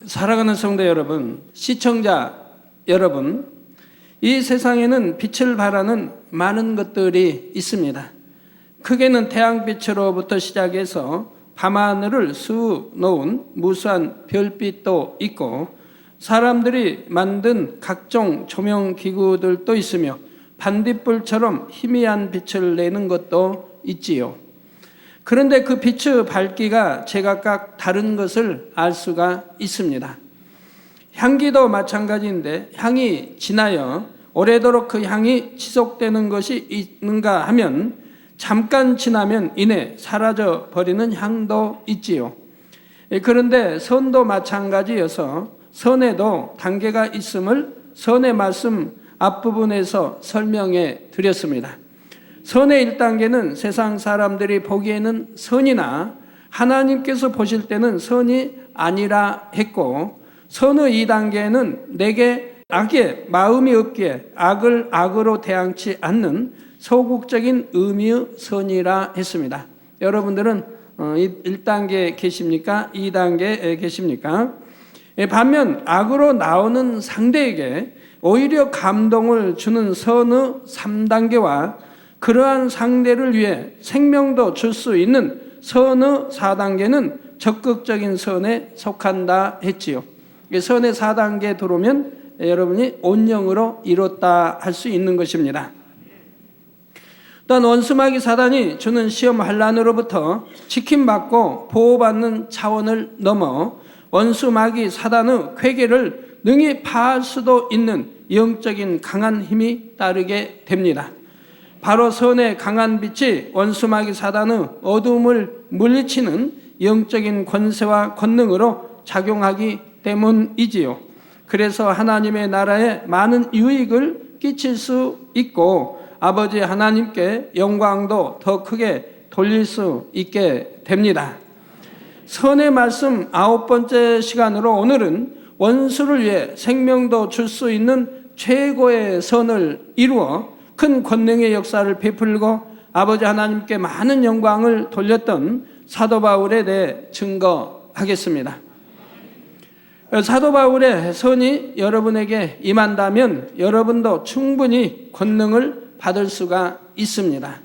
사랑하는 성도 여러분, 시청자 여러분, 이 세상에는 빛을 발하는 많은 것들이 있습니다. 크게는 태양빛으로부터 시작해서 밤하늘을 수놓은 무수한 별빛도 있고, 사람들이 만든 각종 조명기구들도 있으며 반딧불처럼 희미한 빛을 내는 것도 있지요. 그런데 그 빛의 밝기가 제각각 다른 것을 알 수가 있습니다. 향기도 마찬가지인데, 향이 진하여 오래도록 그 향이 지속되는 것이 있는가 하면 잠깐 지나면 이내 사라져 버리는 향도 있지요. 그런데 선도 마찬가지여서 선에도 단계가 있음을 선의 말씀 앞부분에서 설명해 드렸습니다. 선의 1단계는 세상 사람들이 보기에는 선이나 하나님께서 보실 때는 선이 아니라 했고, 선의 2단계는 내게 악의 마음이 없기에 악을 악으로 대항치 않는 소극적인 의미의 선이라 했습니다. 여러분들은 1단계에 계십니까? 2단계에 계십니까? 반면 악으로 나오는 상대에게 오히려 감동을 주는 선의 3단계와 그러한 상대를 위해 생명도 줄 수 있는 선의 4단계는 적극적인 선에 속한다 했지요. 선의 4단계에 들어오면 여러분이 온영으로 이뤘다 할 수 있는 것입니다. 또한 원수마귀 사단이 주는 시험 환난으로부터 지킴받고 보호받는 차원을 넘어 원수마귀 사단의 쾌계를 능히 파할 수도 있는 영적인 강한 힘이 따르게 됩니다. 바로 선의 강한 빛이 원수마귀 사단의 어두움을 물리치는 영적인 권세와 권능으로 작용하기 때문이지요. 그래서 하나님의 나라에 많은 유익을 끼칠 수 있고 아버지 하나님께 영광도 더 크게 돌릴 수 있게 됩니다. 선의 말씀 9번째 시간으로 오늘은 원수를 위해 생명도 줄 수 있는 최고의 선을 이루어 큰 권능의 역사를 베풀고 아버지 하나님께 많은 영광을 돌렸던 사도 바울에 대해 증거하겠습니다. 사도 바울의 선이 여러분에게 임한다면 여러분도 충분히 권능을 받을 수가 있습니다.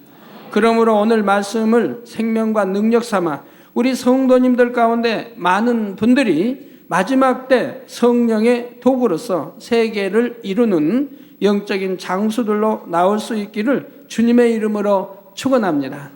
그러므로 오늘 말씀을 생명과 능력 삼아 우리 성도님들 가운데 많은 분들이 마지막 때 성령의 도구로서 세계를 이루는 영적인 장수들로 나올 수 있기를 주님의 이름으로 축원합니다.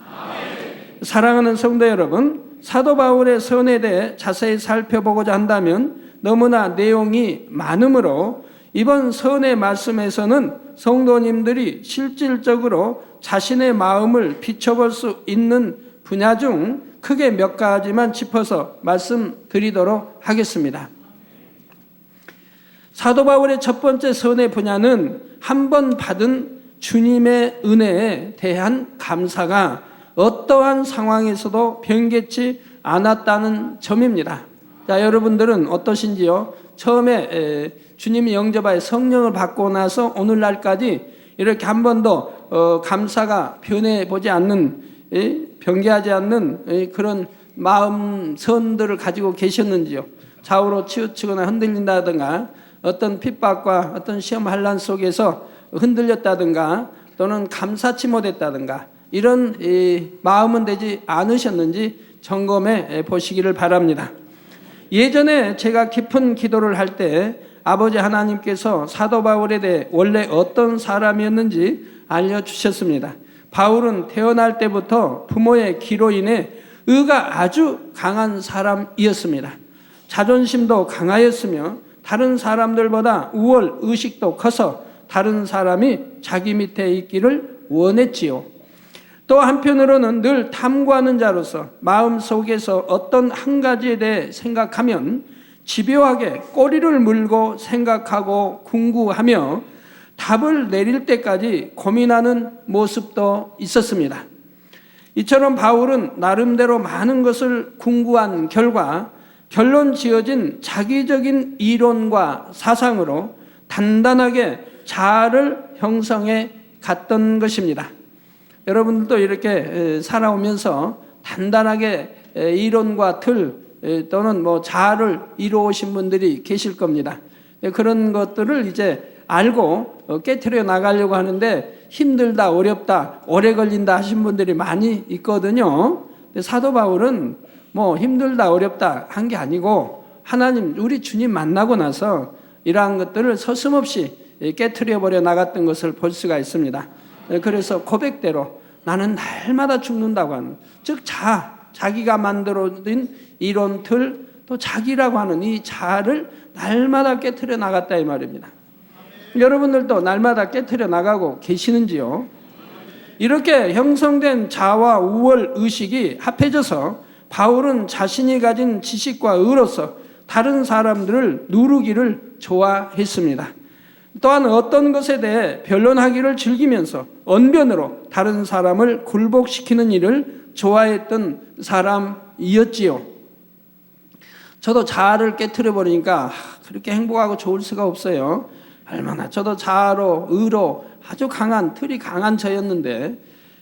사랑하는 성도 여러분, 사도 바울의 선에 대해 자세히 살펴보고자 한다면 너무나 내용이 많으므로 이번 선의 말씀에서는 성도님들이 실질적으로 자신의 마음을 비춰볼 수 있는 분야 중 크게 몇 가지만 짚어서 말씀드리도록 하겠습니다. 사도 바울의 첫 번째 선의 분야는 한 번 받은 주님의 은혜에 대한 감사가 어떠한 상황에서도 변개치 않았다는 점입니다. 자, 여러분들은 어떠신지요? 처음에 주님이 영접하여 성령을 받고 나서 오늘날까지 이렇게 한 번도 감사가 변해보지 않는, 변개하지 않는 그런 마음 선들을 가지고 계셨는지요? 좌우로 치우치거나 흔들린다든가 어떤 핍박과 어떤 시험 환난 속에서 흔들렸다든가 또는 감사치 못했다든가 이런 마음은 되지 않으셨는지 점검해 보시기를 바랍니다. 예전에 제가 깊은 기도를 할 때 아버지 하나님께서 사도 바울에 대해 원래 어떤 사람이었는지 알려주셨습니다. 바울은 태어날 때부터 부모의 기로 인해 의가 아주 강한 사람이었습니다. 자존심도 강하였으며 다른 사람들보다 우월 의식도 커서 다른 사람이 자기 밑에 있기를 원했지요. 또 한편으로는 늘 탐구하는 자로서 마음속에서 어떤 한 가지에 대해 생각하면 집요하게 꼬리를 물고 생각하고 궁구하며 답을 내릴 때까지 고민하는 모습도 있었습니다. 이처럼 바울은 나름대로 많은 것을 궁구한 결과 결론 지어진 자기적인 이론과 사상으로 단단하게 자아를 형성해 갔던 것입니다. 여러분들도 이렇게 살아오면서 단단하게 이론과 틀, 또는 뭐 자아를 이루어오신 분들이 계실 겁니다. 그런 것들을 이제 알고 깨트려 나가려고 하는데 힘들다, 어렵다, 오래 걸린다 하신 분들이 많이 있거든요. 사도 바울은 뭐 힘들다, 어렵다 한 게 아니고 하나님, 우리 주님 만나고 나서 이러한 것들을 서슴없이 깨트려 버려 나갔던 것을 볼 수가 있습니다. 그래서 고백대로 나는 날마다 죽는다고 하는, 즉 자기가 만들어진 이론틀, 또 자기라고 하는 이 자아를 날마다 깨트려 나갔다 이 말입니다. 여러분들도 날마다 깨트려 나가고 계시는지요? 이렇게 형성된 자아와 우월 의식이 합해져서 바울은 자신이 가진 지식과 의로서 다른 사람들을 누르기를 좋아했습니다. 또한 어떤 것에 대해 변론하기를 즐기면서 언변으로 다른 사람을 굴복시키는 일을 좋아했던 사람이었지요. 저도 자아를 깨트려 버리니까 그렇게 행복하고 좋을 수가 없어요. 얼마나 저도 자아로 의로 아주 강한, 틀이 강한 저였는데,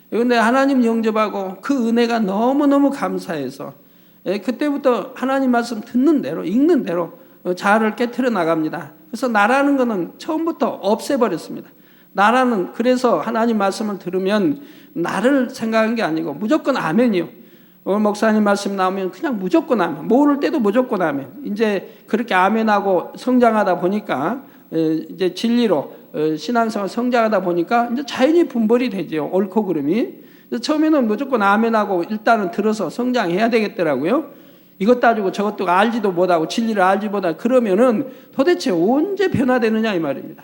그런데 하나님 영접하고 그 은혜가 너무너무 감사해서 그때부터 하나님 말씀 듣는 대로, 읽는 대로 자아를 깨트려 나갑니다. 그래서 나라는 것은 처음부터 없애버렸습니다. 나라는, 그래서 하나님 말씀을 들으면 나를 생각한 게 아니고 무조건 아멘이요. 오늘 목사님 말씀 나오면 그냥 무조건 아멘, 모를 때도 무조건 아멘. 이제 그렇게 아멘하고 성장하다 보니까 이제 진리로 신앙생활 성장하다 보니까 이제 자연히 분별이 되죠. 옳고 그름이. 처음에는 무조건 아멘하고 일단은 들어서 성장해야 되겠더라고요. 이것 따지고 저것도 알지도 못하고 진리를 알지 못하고 그러면은 도대체 언제 변화되느냐 이 말입니다.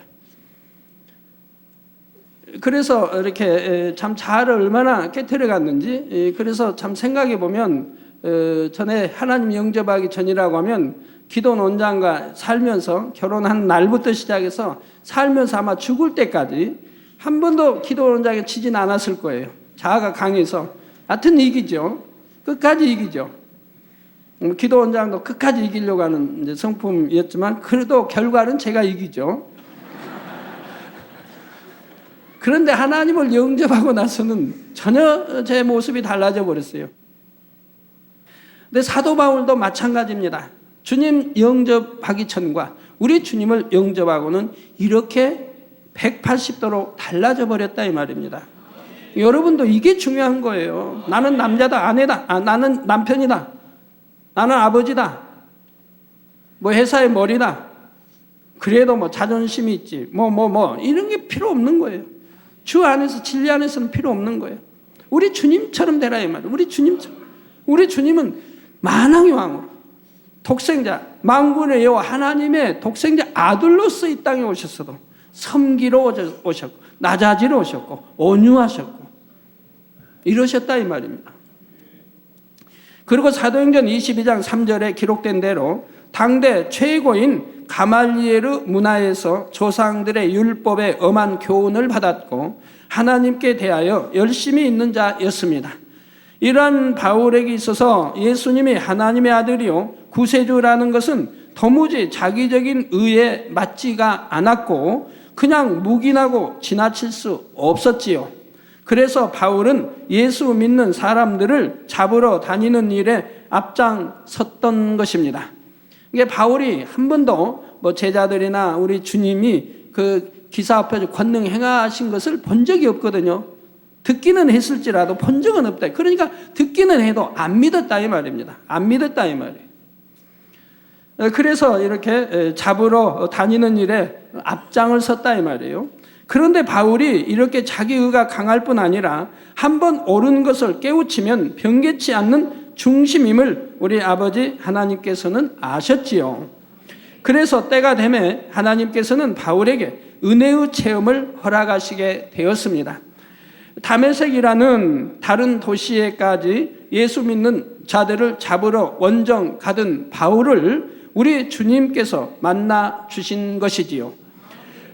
그래서 이렇게 참 자아를 얼마나 깨트려 갔는지, 그래서 참 생각해 보면 전에 하나님 영접하기 전이라고 하면 기도 원장과 살면서 결혼한 날부터 시작해서 살면서 아마 죽을 때까지 한 번도 기도 원장에 치진 않았을 거예요. 자아가 강해서. 하여튼 이기죠. 끝까지 이기죠. 기도 원장도 끝까지 이기려고 하는 이제 성품이었지만 그래도 결과는 제가 이기죠. 그런데 하나님을 영접하고 나서는 전혀 제 모습이 달라져 버렸어요. 근데 사도 바울도 마찬가지입니다. 주님 영접하기 전과 우리 주님을 영접하고는 이렇게 180도로 달라져 버렸다 이 말입니다. 여러분도 이게 중요한 거예요. 나는 남자다, 아내다, 나는 남편이다, 나는 아버지다, 뭐 회사의 머리다, 그래도 뭐 자존심이 있지, 이런 게 필요 없는 거예요. 주 안에서, 진리 안에서는 필요 없는 거예요. 우리 주님처럼 되라 이 말이에요. 우리 주님처럼. 우리 주님은 만왕의 왕으로 독생자, 만군의 여호와 하나님의 독생자 아들로서 이 땅에 오셨어도 섬기러 오셨고 낮아지러 오셨고 온유하셨고 이러셨다 이 말입니다. 그리고 사도행전 22장 3절에 기록된 대로 당대 최고인 가말리에르 문화에서 조상들의 율법에 엄한 교훈을 받았고 하나님께 대하여 열심히 있는 자였습니다. 이러한 바울에게 있어서 예수님이 하나님의 아들이요 구세주라는 것은 도무지 자기적인 의에 맞지가 않았고 그냥 묵인하고 지나칠 수 없었지요. 그래서 바울은 예수 믿는 사람들을 잡으러 다니는 일에 앞장섰던 것입니다. 이게 바울이 한 번도 뭐 제자들이나 우리 주님이 그 기사 앞에서 권능 행하신 것을 본 적이 없거든요. 듣기는 했을지라도 본 적은 없다. 그러니까 듣기는 해도 안 믿었다 이 말입니다. 안 믿었다 이 말이에요. 그래서 이렇게 잡으러 다니는 일에 앞장을 섰다 이 말이에요. 그런데 바울이 이렇게 자기 의가 강할 뿐 아니라 한번 옳은 것을 깨우치면 변개치 않는 중심임을 우리 아버지 하나님께서는 아셨지요. 그래서 때가 되매 하나님께서는 바울에게 은혜의 체험을 허락하시게 되었습니다. 다메섹이라는 다른 도시에까지 예수 믿는 자들을 잡으러 원정 가던 바울을 우리 주님께서 만나 주신 것이지요.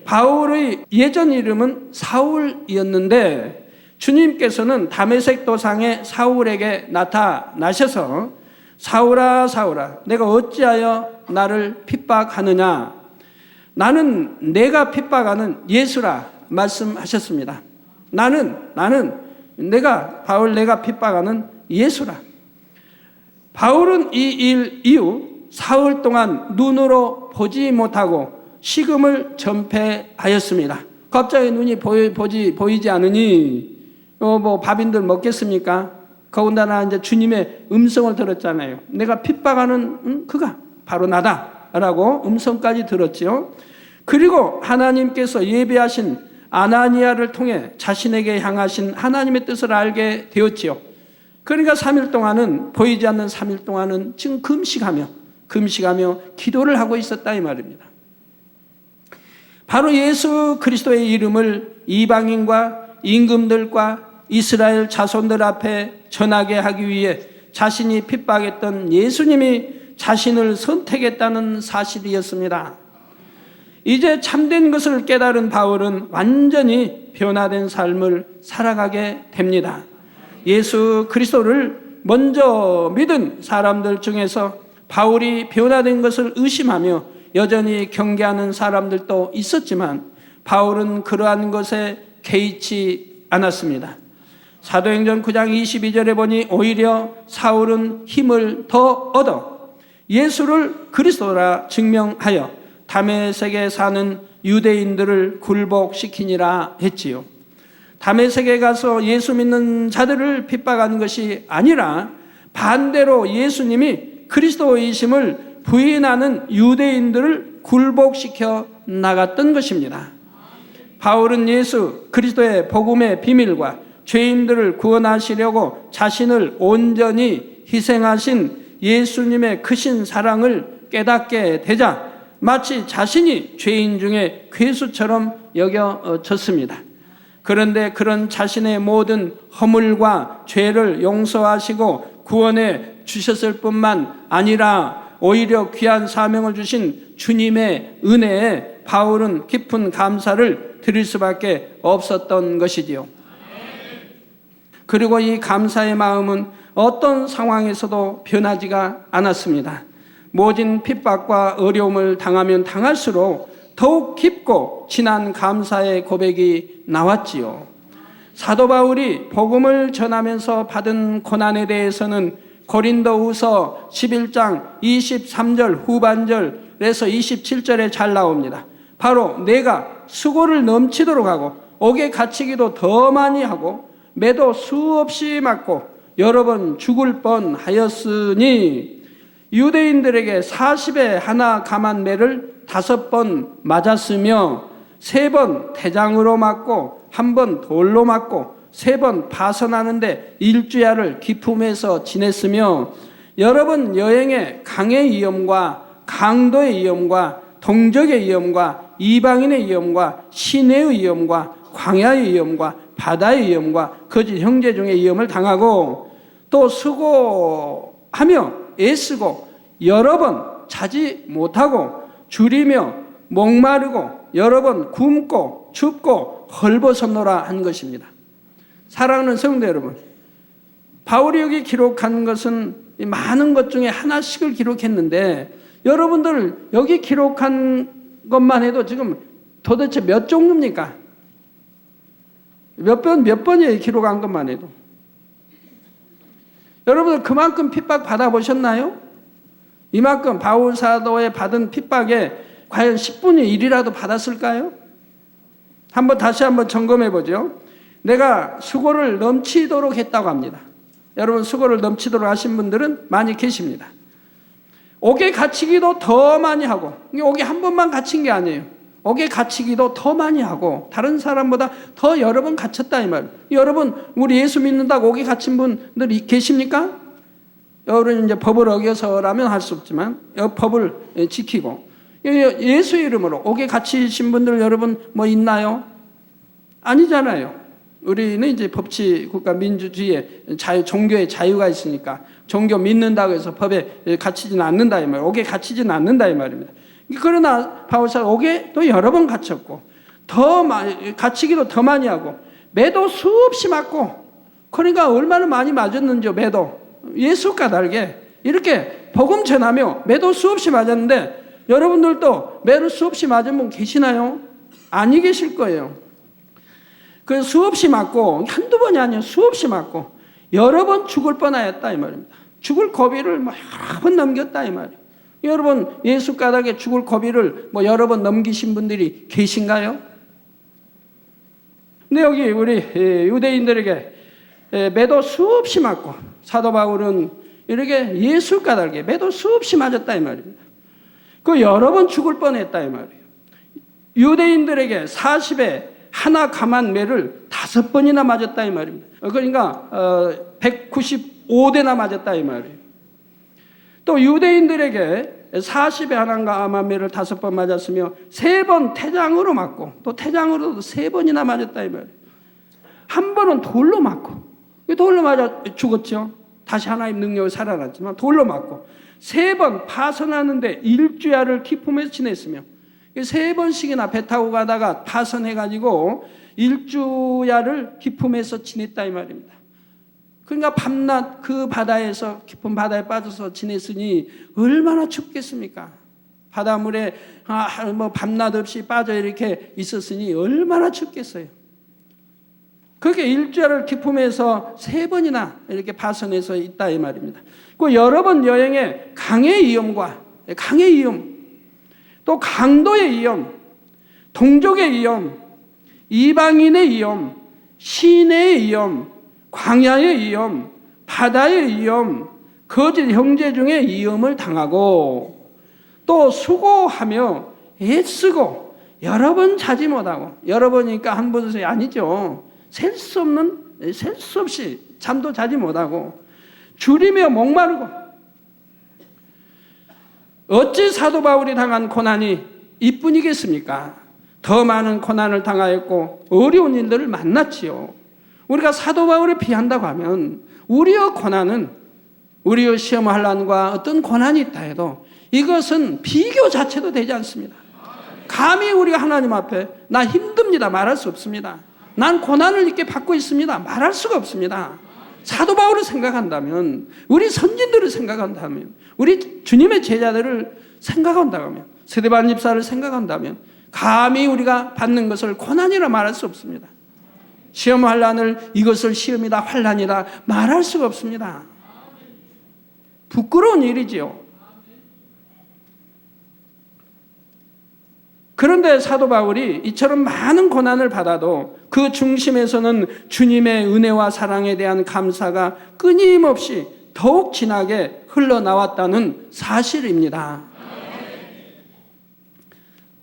바울의 예전 이름은 사울이었는데 주님께서는 다메섹 도상의 사울에게 나타나셔서 사울아 사울아 내가 어찌하여 나를 핍박하느냐, 나는 내가 핍박하는 예수라 말씀하셨습니다. 나는 내가 바울 내가 핍박하는 예수라. 바울은 이 일 이후 사흘 동안 눈으로 보지 못하고 식음을 전폐하였습니다. 갑자기 눈이 보이지 않으니 뭐 밥인들 먹겠습니까? 더군다나 이제 주님의 음성을 들었잖아요. 내가 핍박하는 그가 바로 나다라고 음성까지 들었지요. 그리고 하나님께서 예비하신 아나니아를 통해 자신에게 향하신 하나님의 뜻을 알게 되었지요. 그러니까 3일 동안은 보이지 않는 3일 동안은 지금 금식하며 기도를 하고 있었다 이 말입니다. 바로 예수 그리스도의 이름을 이방인과 임금들과 이스라엘 자손들 앞에 전하게 하기 위해 자신이 핍박했던 예수님이 자신을 선택했다는 사실이었습니다. 이제 참된 것을 깨달은 바울은 완전히 변화된 삶을 살아가게 됩니다. 예수 그리스도를 먼저 믿은 사람들 중에서 바울이 변화된 것을 의심하며 여전히 경계하는 사람들도 있었지만 바울은 그러한 것에 개의치 않았습니다. 사도행전 9장 22절에 보니 오히려 사울은 힘을 더 얻어 예수를 그리스도라 증명하여 다메섹에 사는 유대인들을 굴복시키니라 했지요. 다메섹에 가서 예수 믿는 자들을 핍박한 것이 아니라 반대로 예수님이 그리스도이심을 부인하는 유대인들을 굴복시켜 나갔던 것입니다. 바울은 예수 그리스도의 복음의 비밀과 죄인들을 구원하시려고 자신을 온전히 희생하신 예수님의 크신 사랑을 깨닫게 되자 마치 자신이 죄인 중에 괴수처럼 여겨졌습니다. 그런데 그런 자신의 모든 허물과 죄를 용서하시고 구원해 주셨을 뿐만 아니라 오히려 귀한 사명을 주신 주님의 은혜에 바울은 깊은 감사를 드릴 수밖에 없었던 것이지요. 그리고 이 감사의 마음은 어떤 상황에서도 변하지가 않았습니다. 모진 핍박과 어려움을 당하면 당할수록 더욱 깊고 진한 감사의 고백이 나왔지요. 사도 바울이 복음을 전하면서 받은 고난에 대해서는 고린도후서 11장 23절 후반절에서 27절에 잘 나옵니다. 바로 내가 수고를 넘치도록 하고 옥에 갇히기도 더 많이 하고 매도 수없이 맞고 여러 번 죽을 뻔하였으니 유대인들에게 40에 하나 감한 매를 5번 맞았으며 3번 대장으로 맞고 1번 돌로 맞고 3번 파선하는데 일주야를 기품에서 지냈으며 여러 번 여행에 강의 위험과 강도의 위험과 동적의 위험과 이방인의 위험과 시내의 위험과 광야의 위험과 바다의 위험과 거짓 형제 중의 위험을 당하고 또 수고하며 애쓰고 여러 번 자지 못하고 줄이며 목마르고 여러 번 굶고 춥고 헐벗었노라 한 것입니다. 사랑하는 성도 여러분, 바울이 여기 기록한 것은 많은 것 중에 하나씩을 기록했는데 여러분들 여기 기록한 것만 해도 지금 도대체 몇 종류입니까? 몇 번이에요, 기록한 것만 해도. 여러분들 그만큼 핍박 받아보셨나요? 이만큼 바울 사도에 받은 핍박에 과연 10분의 1이라도 받았을까요? 다시 한번 점검해 보죠. 내가 수고를 넘치도록 했다고 합니다. 여러분 수고를 넘치도록 하신 분들은 많이 계십니다. 옥에 갇히기도 더 많이 하고, 옥에 한 번만 갇힌 게 아니에요. 옥에 갇히기도 더 많이 하고 다른 사람보다 더 여러 번 갇혔다 이 말이에요. 여러분 우리 예수 믿는다고 옥에 갇힌 분들 계십니까? 여러분 이제 법을 어겨서라면 할 수 없지만 법을 지키고 예수 이름으로 옥에 갇히신 분들 여러분 뭐 있나요? 아니잖아요. 우리는 이제 법치 국가 민주주의에 종교의 자유가 있으니까 종교 믿는다고 해서 법에 갇히지는 않는다 이 말이에요. 옥에 갇히지는 않는다 이 말입니다. 그러나 바울사가 옥에 또 여러 번 갇혔고 더 많이 갇히기도 더 많이 하고 매도 수없이 맞고, 그러니까 얼마나 많이 맞았는지요. 매도 예수가 달게 이렇게 복음 전하며 매도 수없이 맞았는데 여러분들도 매도 수없이 맞은 분 계시나요? 아니 계실 거예요. 그 수없이 맞고 한두 번이 아니에요. 수없이 맞고 여러 번 죽을 뻔하였다 이 말입니다. 죽을 고비를 뭐 여러 번 넘겼다 이 말이에요. 여러분 예수 까닭에 죽을 고비를 뭐 여러 번 넘기신 분들이 계신가요? 근데 여기 우리 유대인들에게 매도 수없이 맞고 사도 바울은 이렇게 예수 까닭에 매도 수없이 맞았다 이 말입니다. 그 여러 번 죽을 뻔했다 이 말이에요. 유대인들에게 40에 하나 감한 매를 5번이나 맞았다 이 말입니다. 그러니까 195대나 맞았다 이 말이에요. 또 유대인들에게 40에 하나 감한 매를 5번 맞았으며 3번 태장으로 맞고 또 태장으로도 3번이나 맞았다 이 말이에요. 한 번은 돌로 맞고 돌로 맞아 죽었죠. 다시 하나님 능력을 살아났지만 돌로 맞고 3번 파선하는데 일주야를 기품에서 지냈으며 3번씩이나 배 타고 가다가 파선해가지고 일주야를 기품에서 지냈다 이 말입니다. 그러니까 밤낮 그 바다에서 깊은 바다에 빠져서 지냈으니 얼마나 춥겠습니까? 바닷물에 뭐 밤낮 없이 빠져 이렇게 있었으니 얼마나 춥겠어요. 그렇게 일주야를 기품에서 3번이나 이렇게 파선해서 있다 이 말입니다. 그 여러 번 여행에 강의 위험과 강의 위험, 또 강도의 위험, 동족의 위험, 이방인의 위험, 시내의 위험, 광야의 위험, 바다의 위험, 거짓 형제 중에 위험을 당하고 또 수고하며 애쓰고 여러 번 자지 못하고 여러 번이니까 한 번이 아니죠. 셀 수 없이 잠도 자지 못하고 줄이며 목마르고 어찌 사도 바울이 당한 고난이 이뿐이겠습니까? 더 많은 고난을 당하였고 어려운 일들을 만났지요. 우리가 사도 바울을 비한다고 하면 우리의 고난은 우리의 시험 환난과 어떤 고난이 있다 해도 이것은 비교 자체도 되지 않습니다. 감히 우리가 하나님 앞에 나 힘듭니다 말할 수 없습니다. 난 고난을 이렇게 받고 있습니다 말할 수가 없습니다. 사도 바울을 생각한다면, 우리 선진들을 생각한다면, 우리 주님의 제자들을 생각한다면, 스데반 집사를 생각한다면 감히 우리가 받는 것을 고난이라 말할 수 없습니다. 시험 환난을 이것을 시험이다 환난이다 말할 수가 없습니다. 부끄러운 일이지요. 그런데 사도 바울이 이처럼 많은 고난을 받아도 그 중심에서는 주님의 은혜와 사랑에 대한 감사가 끊임없이 더욱 진하게 흘러나왔다는 사실입니다.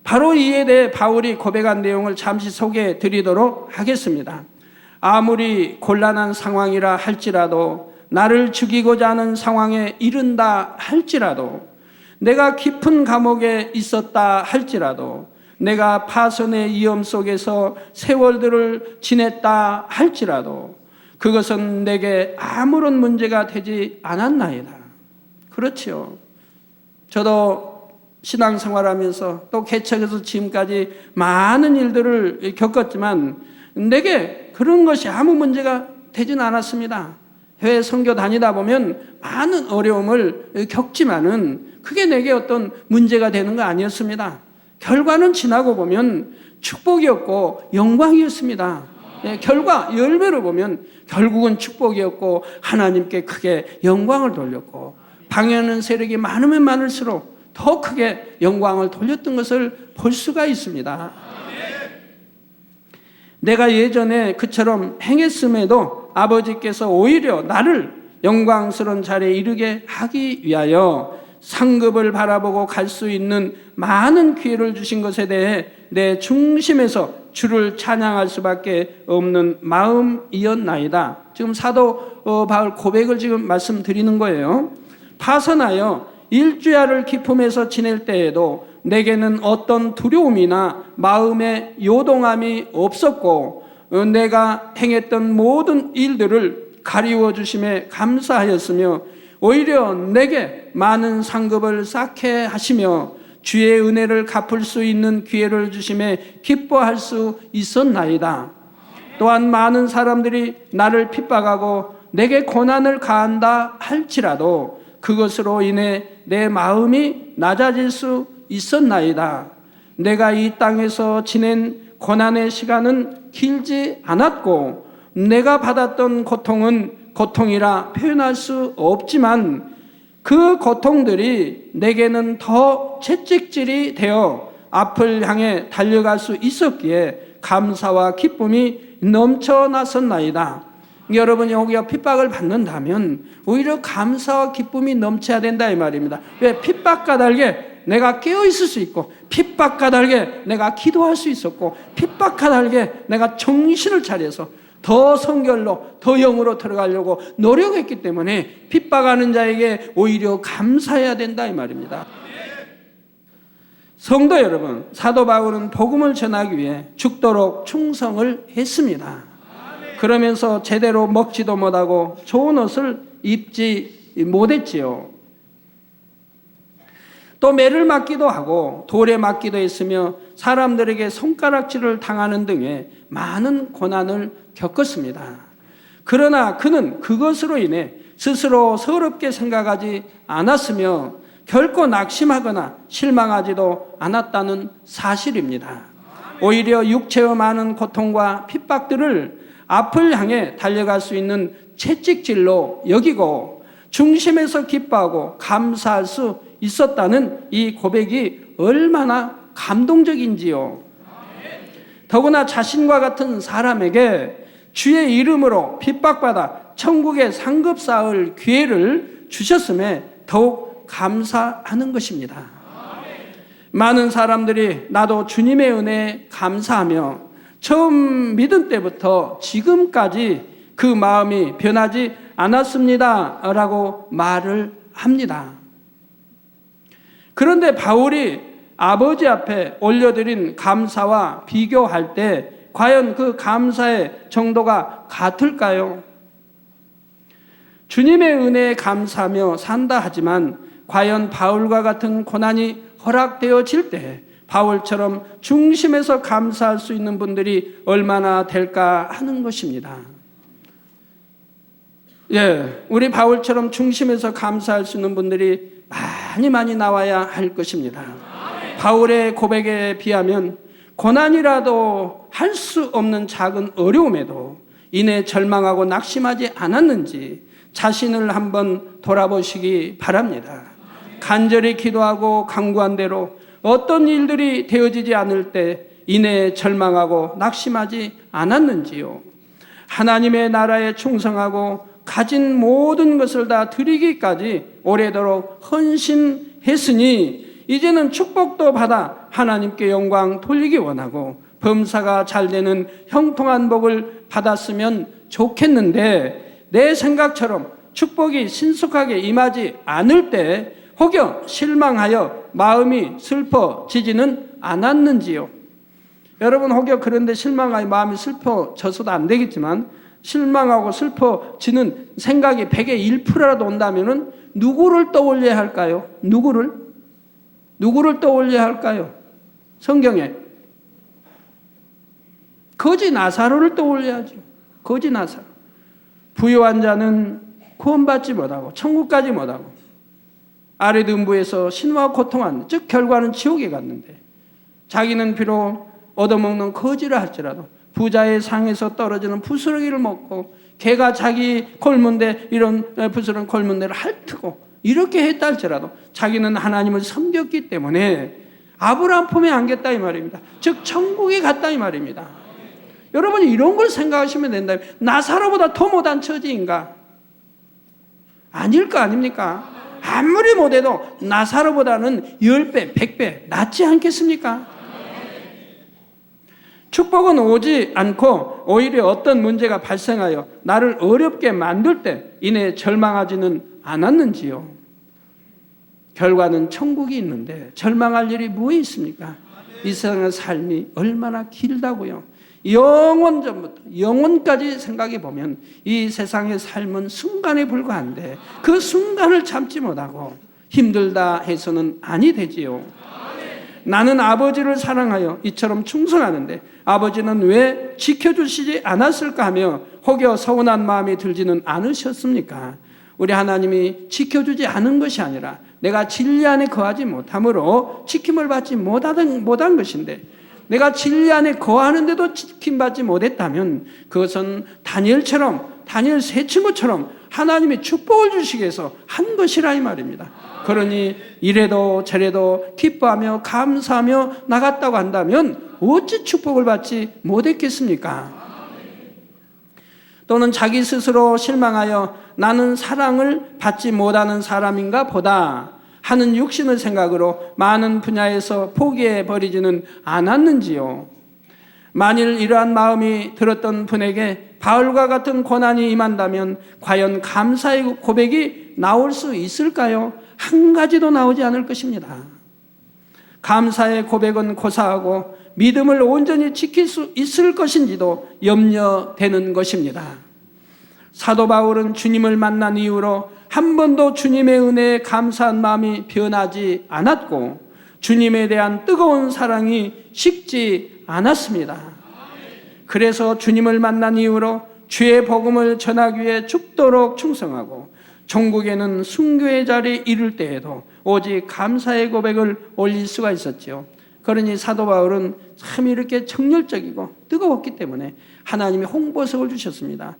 바로 이에 대해 바울이 고백한 내용을 잠시 소개해 드리도록 하겠습니다. 아무리 곤란한 상황이라 할지라도, 나를 죽이고자 하는 상황에 이른다 할지라도, 내가 깊은 감옥에 있었다 할지라도, 내가 파선의 위험 속에서 세월들을 지냈다 할지라도 그것은 내게 아무런 문제가 되지 않았나이다. 그렇지요. 저도 신앙생활하면서 또 개척에서 지금까지 많은 일들을 겪었지만 내게 그런 것이 아무 문제가 되진 않았습니다. 해외 선교 다니다 보면 많은 어려움을 겪지만은 그게 내게 어떤 문제가 되는 거 아니었습니다. 결과는 지나고 보면 축복이었고 영광이었습니다. 결과 열매로 보면 결국은 축복이었고 하나님께 크게 영광을 돌렸고 방해하는 세력이 많으면 많을수록 더 크게 영광을 돌렸던 것을 볼 수가 있습니다. 내가 예전에 그처럼 행했음에도 아버지께서 오히려 나를 영광스러운 자리에 이르게 하기 위하여 상급을 바라보고 갈 수 있는 많은 기회를 주신 것에 대해 내 중심에서 주를 찬양할 수밖에 없는 마음이었나이다. 지금 사도 바울 고백을 지금 말씀드리는 거예요. 파선하여 일주야를 기품에서 지낼 때에도 내게는 어떤 두려움이나 마음의 요동함이 없었고 내가 행했던 모든 일들을 가리워 주심에 감사하였으며 오히려 내게 많은 상급을 쌓게 하시며 주의 은혜를 갚을 수 있는 기회를 주심에 기뻐할 수 있었나이다. 또한 많은 사람들이 나를 핍박하고 내게 고난을 가한다 할지라도 그것으로 인해 내 마음이 낮아질 수 있었나이다. 내가 이 땅에서 지낸 고난의 시간은 길지 않았고 내가 받았던 고통은 고통이라 표현할 수 없지만 그 고통들이 내게는 더 채찍질이 되어 앞을 향해 달려갈 수 있었기에 감사와 기쁨이 넘쳐났었나이다. 여러분이 혹여 핍박을 받는다면 오히려 감사와 기쁨이 넘쳐야 된다 이 말입니다. 왜? 핍박 까닭에 내가 깨어 있을 수 있고, 핍박 까닭에 내가 기도할 수 있었고, 핍박 까닭에 내가 정신을 차려서 더 성결로, 더 영으로 들어가려고 노력했기 때문에 핍박하는 자에게 오히려 감사해야 된다 이 말입니다. 성도 여러분, 사도 바울은 복음을 전하기 위해 죽도록 충성을 했습니다. 그러면서 제대로 먹지도 못하고 좋은 옷을 입지 못했지요. 또 매를 맞기도 하고 돌에 맞기도 했으며 사람들에게 손가락질을 당하는 등의 많은 고난을 겪었습니다. 그러나 그는 그것으로 인해 스스로 서럽게 생각하지 않았으며 결코 낙심하거나 실망하지도 않았다는 사실입니다. 오히려 육체의 많은 고통과 핍박들을 앞을 향해 달려갈 수 있는 채찍질로 여기고 중심에서 기뻐하고 감사할 수 있었다는 이 고백이 얼마나 감동적인지요. 더구나 자신과 같은 사람에게 주의 이름으로 핍박받아 천국에 상급 쌓을 기회를 주셨음에 더욱 감사하는 것입니다. 많은 사람들이 나도 주님의 은혜에 감사하며 처음 믿은 때부터 지금까지 그 마음이 변하지 않았습니다 라고 말을 합니다. 그런데 바울이 아버지 앞에 올려드린 감사와 비교할 때 과연 그 감사의 정도가 같을까요? 주님의 은혜에 감사하며 산다 하지만 과연 바울과 같은 고난이 허락되어질 때 바울처럼 중심에서 감사할 수 있는 분들이 얼마나 될까 하는 것입니다. 우리 바울처럼 중심에서 감사할 수 있는 분들이 많이 나와야 할 것입니다. 바울의 고백에 비하면 고난이라도 할 수 없는 작은 어려움에도 이내 절망하고 낙심하지 않았는지 자신을 한번 돌아보시기 바랍니다. 간절히 기도하고 간구한 대로 어떤 일들이 되어지지 않을 때 이내 절망하고 낙심하지 않았는지요. 하나님의 나라에 충성하고 가진 모든 것을 다 드리기까지 오래도록 헌신했으니 이제는 축복도 받아 하나님께 영광 돌리기 원하고 범사가 잘 되는 형통한 복을 받았으면 좋겠는데 내 생각처럼 축복이 신속하게 임하지 않을 때 혹여 실망하여 마음이 슬퍼지지는 않았는지요. 여러분 혹여 그런데 실망하여 마음이 슬퍼져서도 안 되겠지만 실망하고 슬퍼지는 생각이 100의 1%라도 온다면은 누구를 떠올려야 할까요? 누구를 떠올려야 할까요? 성경에 거지 나사로를 떠올려야죠. 거지 나사로. 부유한 자는 구원받지 못하고 천국까지 못하고 아래등부에서 신과 고통한, 즉 결과는 지옥에 갔는데 자기는 비록 얻어먹는 거지를 할지라도 부자의 상에서 떨어지는 부스러기를 먹고 개가 자기 골문대 이런 부스러운 골문대를 핥고 이렇게 했다 할지라도 자기는 하나님을 섬겼기 때문에 아브라함 품에 안겼다 이 말입니다. 즉 천국에 갔다 이 말입니다. 여러분이 이런 걸 생각하시면 된다면 나사로보다 더 못한 처지인가? 아닐 거 아닙니까? 아무리 못해도 나사로보다는 10배, 100배 낫지 않겠습니까? 축복은 오지 않고 오히려 어떤 문제가 발생하여 나를 어렵게 만들 때 이내 절망하지는 않았는지요? 결과는 천국이 있는데 절망할 일이 무엇이 있습니까? 이 세상의 삶이 얼마나 길다고요. 영원 전부터 영원까지 생각해 보면 이 세상의 삶은 순간에 불과한데 그 순간을 참지 못하고 힘들다 해서는 아니 되지요. 나는 아버지를 사랑하여 이처럼 충성하는데 아버지는 왜 지켜주시지 않았을까 하며 혹여 서운한 마음이 들지는 않으셨습니까? 우리 하나님이 지켜주지 않은 것이 아니라 내가 진리 안에 거하지 못함으로 지킴을 받지 못한 것인데 내가 진리 안에 거하는데도 지킴받지 못했다면 그것은 다니엘처럼 다니엘 세 친구처럼 하나님이 축복을 주시기 위해서 한 것이라 이 말입니다. 그러니 이래도 저래도 기뻐하며 감사하며 나갔다고 한다면 어찌 축복을 받지 못했겠습니까? 또는 자기 스스로 실망하여 나는 사랑을 받지 못하는 사람인가 보다 하는 육신의 생각으로 많은 분야에서 포기해버리지는 않았는지요? 만일 이러한 마음이 들었던 분에게 바울과 같은 고난이 임한다면 과연 감사의 고백이 나올 수 있을까요? 한 가지도 나오지 않을 것입니다. 감사의 고백은 고사하고 믿음을 온전히 지킬 수 있을 것인지도 염려되는 것입니다. 사도 바울은 주님을 만난 이후로 한 번도 주님의 은혜에 감사한 마음이 변하지 않았고 주님에 대한 뜨거운 사랑이 식지 않았습니다. 그래서 주님을 만난 이후로 주의 복음을 전하기 위해 죽도록 충성하고 종국에는 순교의 자리에 이를 때에도 오직 감사의 고백을 올릴 수가 있었죠. 그러니 사도 바울은 참 이렇게 정열적이고 뜨거웠기 때문에 하나님이 홍보석을 주셨습니다.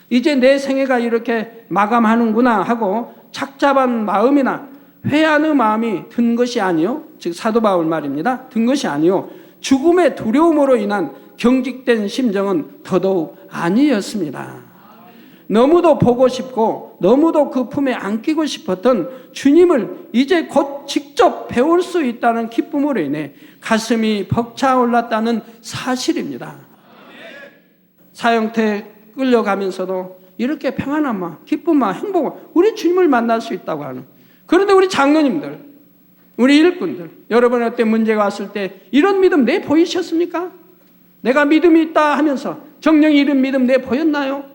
이제 내 생애가 이렇게 마감하는구나 하고 착잡한 마음이나 회한의 마음이 든 것이 아니요, 즉 사도 바울 말입니다. 든 것이 아니요, 죽음의 두려움으로 인한 경직된 심정은 더더욱 아니었습니다. 너무도 보고 싶고 너무도 그 품에 안기고 싶었던 주님을 이제 곧 직접 배울 수 있다는 기쁨으로 인해 가슴이 벅차올랐다는 사실입니다. 사형태 끌려가면서도 이렇게 평안한 마음, 기쁜 마음, 행복을 우리 주님을 만날 수 있다고 하는. 그런데 우리 장로님들, 우리 일꾼들, 여러분 어때 문제가 왔을 때 이런 믿음 내 보이셨습니까? 내가 믿음이 있다 하면서 정령이 이런 믿음 내 보였나요?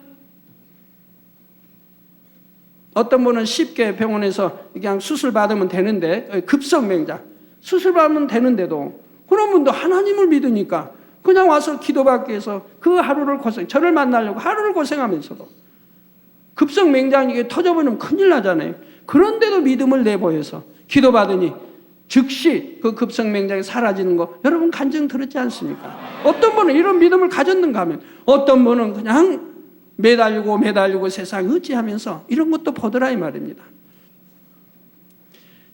어떤 분은 쉽게 병원에서 그냥 수술 받으면 되는데, 급성맹장 수술 받으면 되는데도 그런 분도 하나님을 믿으니까 그냥 와서 기도받기 위해서 그 하루를 저를 만나려고 하루를 고생하면서도 급성맹장이 이게 터져버리면 큰일 나잖아요. 그런데도 믿음을 내보여서 기도받으니 즉시 그 급성맹장이 사라지는 거 여러분 간증 들었지 않습니까? 어떤 분은 이런 믿음을 가졌는가 하면 어떤 분은 그냥 매달리고 세상 의지하면서 이런 것도 보더라 이 말입니다.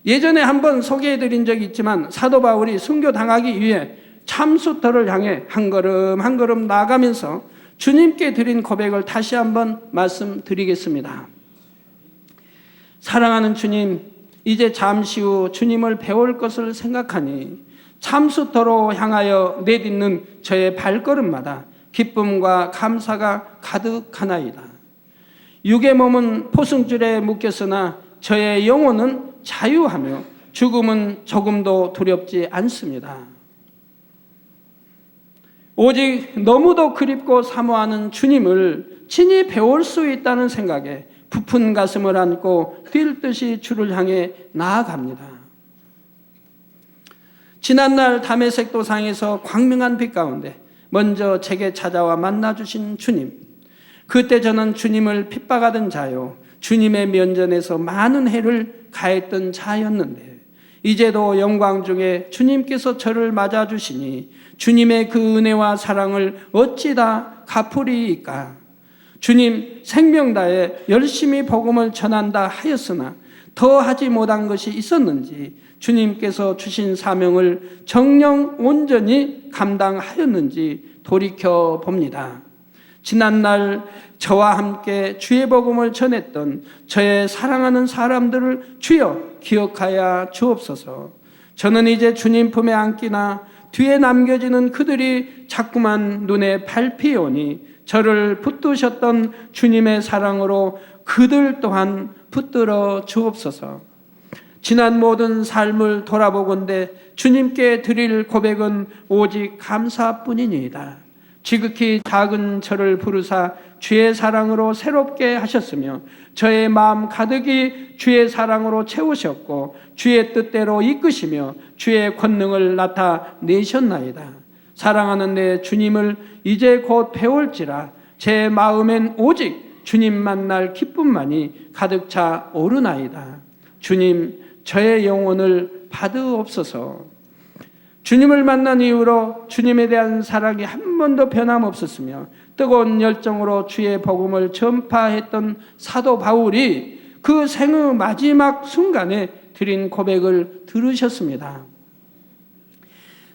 예전에 한번 소개해드린 적이 있지만 사도 바울이 순교당하기 위해 참수터를 향해 한 걸음 한 걸음 나아가면서 주님께 드린 고백을 다시 한번 말씀드리겠습니다. 사랑하는 주님, 이제 잠시 후 주님을 배울 것을 생각하니 참수터로 향하여 내딛는 저의 발걸음마다 기쁨과 감사가 가득하나이다. 육의 몸은 포승줄에 묶였으나 저의 영혼은 자유하며 죽음은 조금도 두렵지 않습니다. 오직 너무도 그립고 사모하는 주님을 친히 배울 수 있다는 생각에 부푼 가슴을 안고 뛸 듯이 주를 향해 나아갑니다. 지난날 다메섹 도상에서 광명한 빛 가운데 먼저 제게 찾아와 만나주신 주님, 그때 저는 주님을 핍박하던 자요, 주님의 면전에서 많은 해를 가했던 자였는데 이제도 영광 중에 주님께서 저를 맞아주시니 주님의 그 은혜와 사랑을 어찌 다 갚으리이까. 주님 생명 다해 열심히 복음을 전한다 하였으나 더 하지 못한 것이 있었는지, 주님께서 주신 사명을 정녕 온전히 감당하였는지 돌이켜 봅니다. 지난날 저와 함께 주의 복음을 전했던 저의 사랑하는 사람들을 주여 기억하여 주옵소서. 저는 이제 주님 품에 안기나 뒤에 남겨지는 그들이 자꾸만 눈에 밟히오니 저를 붙드셨던 주님의 사랑으로 그들 또한 붙들어 주옵소서. 지난 모든 삶을 돌아보건대 주님께 드릴 고백은 오직 감사뿐이니이다. 지극히 작은 저를 부르사 주의 사랑으로 새롭게 하셨으며 저의 마음 가득히 주의 사랑으로 채우셨고 주의 뜻대로 이끄시며 주의 권능을 나타내셨나이다. 사랑하는 내 주님을 이제 곧 배울지라 제 마음엔 오직 주님 만날 기쁨만이 가득 차 오르나이다. 주님 저의 영혼을 받으옵소서. 주님을 만난 이후로 주님에 대한 사랑이 한 번도 변함없었으며 뜨거운 열정으로 주의 복음을 전파했던 사도 바울이 그 생의 마지막 순간에 드린 고백을 들으셨습니다.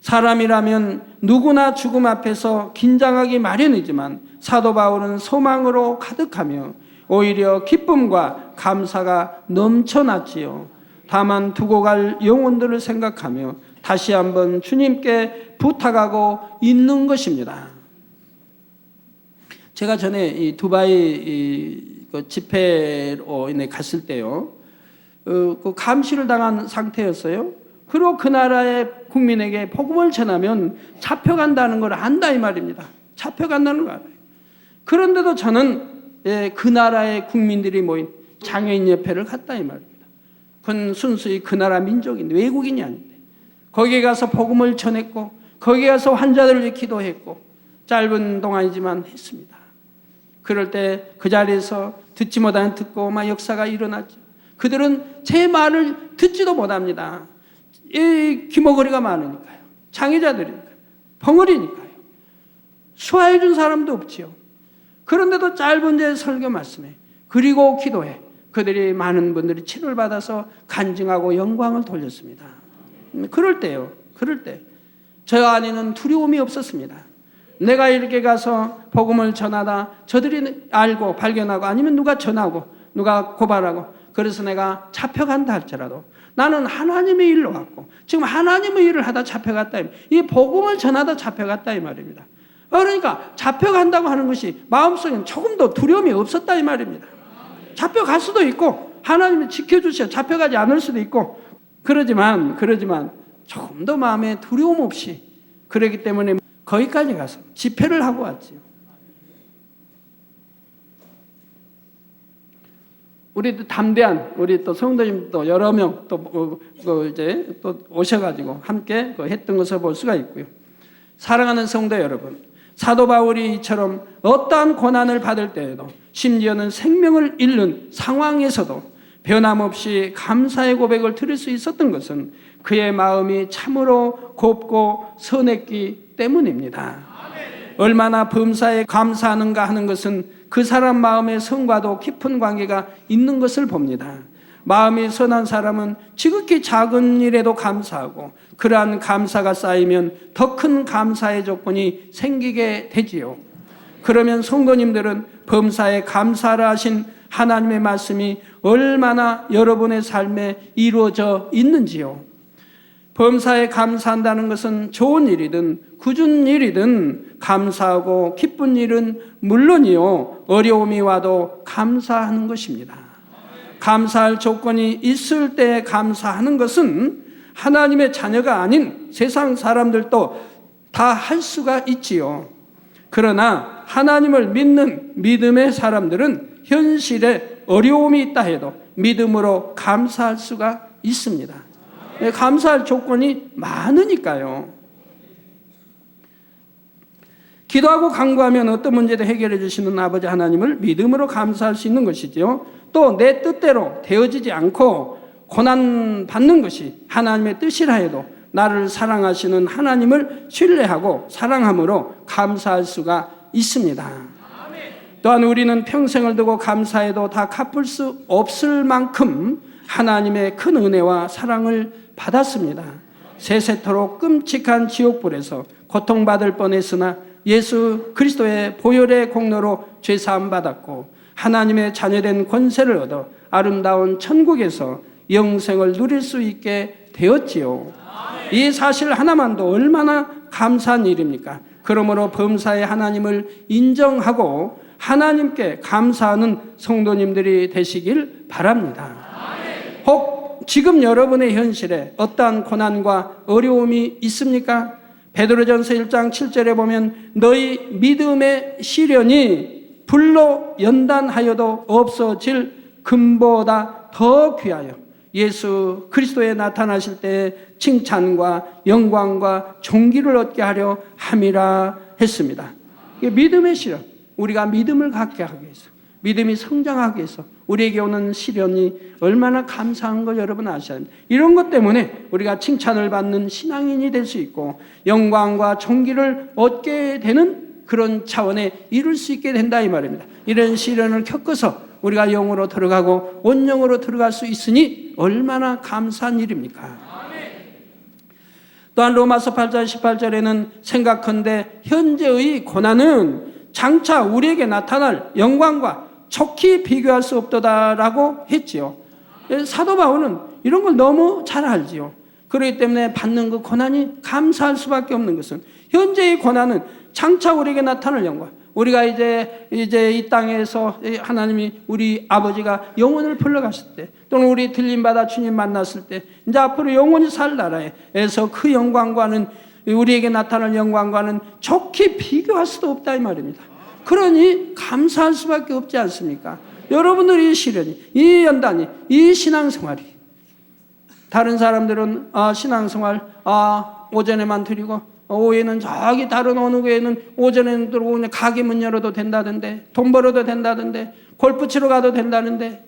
사람이라면 누구나 죽음 앞에서 긴장하기 마련이지만 사도 바울은 소망으로 가득하며 오히려 기쁨과 감사가 넘쳐났지요. 다만 두고 갈 영혼들을 생각하며 다시 한번 주님께 부탁하고 있는 것입니다. 제가 전에 이 두바이 집회로 갔을 때요, 그 감시를 당한 상태였어요. 그리고 그 나라의 국민에게 복음을 전하면 잡혀간다는 걸 안다 이 말입니다. 잡혀간다는 걸 알아요. 그런데도 저는 그 나라의 국민들이 모인 장애인협회를 갔다 이 말입니다. 그건 순수히 그 나라 민족인데, 외국인이 아닌데 거기에 가서 복음을 전했고 거기에 가서 환자들을 위해 기도했고 짧은 동안이지만 했습니다. 그럴 때 그 자리에서 듣지 못하는 듣고 막 역사가 일어났죠. 그들은 제 말을 듣지도 못합니다. 이 귀머거리가 많으니까요. 장애자들이니까요. 벙어리니까요. 수화해 준 사람도 없지요. 그런데도 짧은 제 설교 말씀에 그리고 기도해 그들이 많은 분들이 치료를 받아서 간증하고 영광을 돌렸습니다. 그럴 때요. 그럴 때 저 안에는 두려움이 없었습니다. 내가 이렇게 가서 복음을 전하다 저들이 알고 발견하고 아니면 누가 전하고 누가 고발하고 그래서 내가 잡혀간다 할지라도 나는 하나님의 일로 왔고 지금 하나님의 일을 하다 잡혀갔다. 이 복음을 전하다 잡혀갔다 이 말입니다. 그러니까 잡혀간다고 하는 것이 마음속에는 조금 더 두려움이 없었다 이 말입니다. 잡혀갈 수도 있고 하나님이 지켜주셔 잡혀가지 않을 수도 있고 그러지만 조금 더 마음에 두려움 없이 그러기 때문에 거기까지 가서 집회를 하고 왔지요. 우리도 담대한 우리 또 성도님 또 여러 명 또 이제 또 오셔가지고 함께 했던 것을 볼 수가 있고요. 사랑하는 성도 여러분, 사도 바울이 이처럼 어떠한 고난을 받을 때에도 심지어는 생명을 잃는 상황에서도 변함없이 감사의 고백을 들을 수 있었던 것은 그의 마음이 참으로 곱고 선했기 때문입니다. 얼마나 범사에 감사하는가 하는 것은 그 사람 마음의 성과도 깊은 관계가 있는 것을 봅니다. 마음이 선한 사람은 지극히 작은 일에도 감사하고 그러한 감사가 쌓이면 더 큰 감사의 조건이 생기게 되지요. 그러면 성도님들은 범사에 감사를 하신 하나님의 말씀이 얼마나 여러분의 삶에 이루어져 있는지요. 범사에 감사한다는 것은 좋은 일이든 굳은 일이든 감사하고 기쁜 일은 물론이요 어려움이 와도 감사하는 것입니다. 감사할 조건이 있을 때 감사하는 것은 하나님의 자녀가 아닌 세상 사람들도 다 할 수가 있지요. 그러나 하나님을 믿는 믿음의 사람들은 현실에 어려움이 있다 해도 믿음으로 감사할 수가 있습니다. 감사할 조건이 많으니까요. 기도하고 간구하면 어떤 문제도 해결해 주시는 아버지 하나님을 믿음으로 감사할 수 있는 것이지요. 또 내 뜻대로 되어지지 않고 고난 받는 것이 하나님의 뜻이라 해도 나를 사랑하시는 하나님을 신뢰하고 사랑함으로 감사할 수가 있습니다. 또한 우리는 평생을 두고 감사해도 다 갚을 수 없을 만큼 하나님의 큰 은혜와 사랑을 받았습니다. 세세토록 끔찍한 지옥불에서 고통받을 뻔했으나 예수 그리스도의 보혈의 공로로 죄사함 받았고 하나님의 자녀된 권세를 얻어 아름다운 천국에서 영생을 누릴 수 있게 되었지요. 이 사실 하나만도 얼마나 감사한 일입니까? 그러므로 범사의 하나님을 인정하고 하나님께 감사하는 성도님들이 되시길 바랍니다. 혹 지금 여러분의 현실에 어떠한 고난과 어려움이 있습니까? 베드로전서 1장 7절에 보면 너희 믿음의 시련이 불로 연단하여도 없어질 금보다 더 귀하여 예수 그리스도에 나타나실 때 칭찬과 영광과 존귀를 얻게 하려 함이라 했습니다. 이게 믿음의 시련, 우리가 믿음을 갖게 하기 위해서 믿음이 성장하기 위해서 우리에게 오는 시련이 얼마나 감사한 거 여러분 아셔야 합니다. 이런 것 때문에 우리가 칭찬을 받는 신앙인이 될 수 있고 영광과 존귀를 얻게 되는 그런 차원에 이룰 수 있게 된다 이 말입니다. 이런 시련을 겪어서 우리가 영으로 들어가고 온영으로 들어갈 수 있으니 얼마나 감사한 일입니까? 또한 로마서 8장 18절에는 생각컨대 현재의 고난은 장차 우리에게 나타날 영광과 척히 비교할 수 없도다라고 했지요. 사도 바울은 이런 걸 너무 잘 알지요. 그렇기 때문에 받는 그 고난이 감사할 수밖에 없는 것은 현재의 고난은 장차 우리에게 나타날 영광. 우리가 이제 이 땅에서 하나님이 우리 아버지가 영혼을 불러가실 때 또는 우리 들림받아 주님 만났을 때 이제 앞으로 영원히 살 나라에서 그 영광과는 우리에게 나타날 영광과는 좋게 비교할 수도 없다 이 말입니다. 그러니 감사할 수밖에 없지 않습니까? 여러분들이 이 시련이, 이 연단이, 이 신앙생활이 다른 사람들은 신앙생활 오전에만 드리고 오후에는 저기 다른 어느 교회는 오전에는 들어오면 가게 문 열어도 된다던데 돈 벌어도 된다던데 골프 치러 가도 된다는데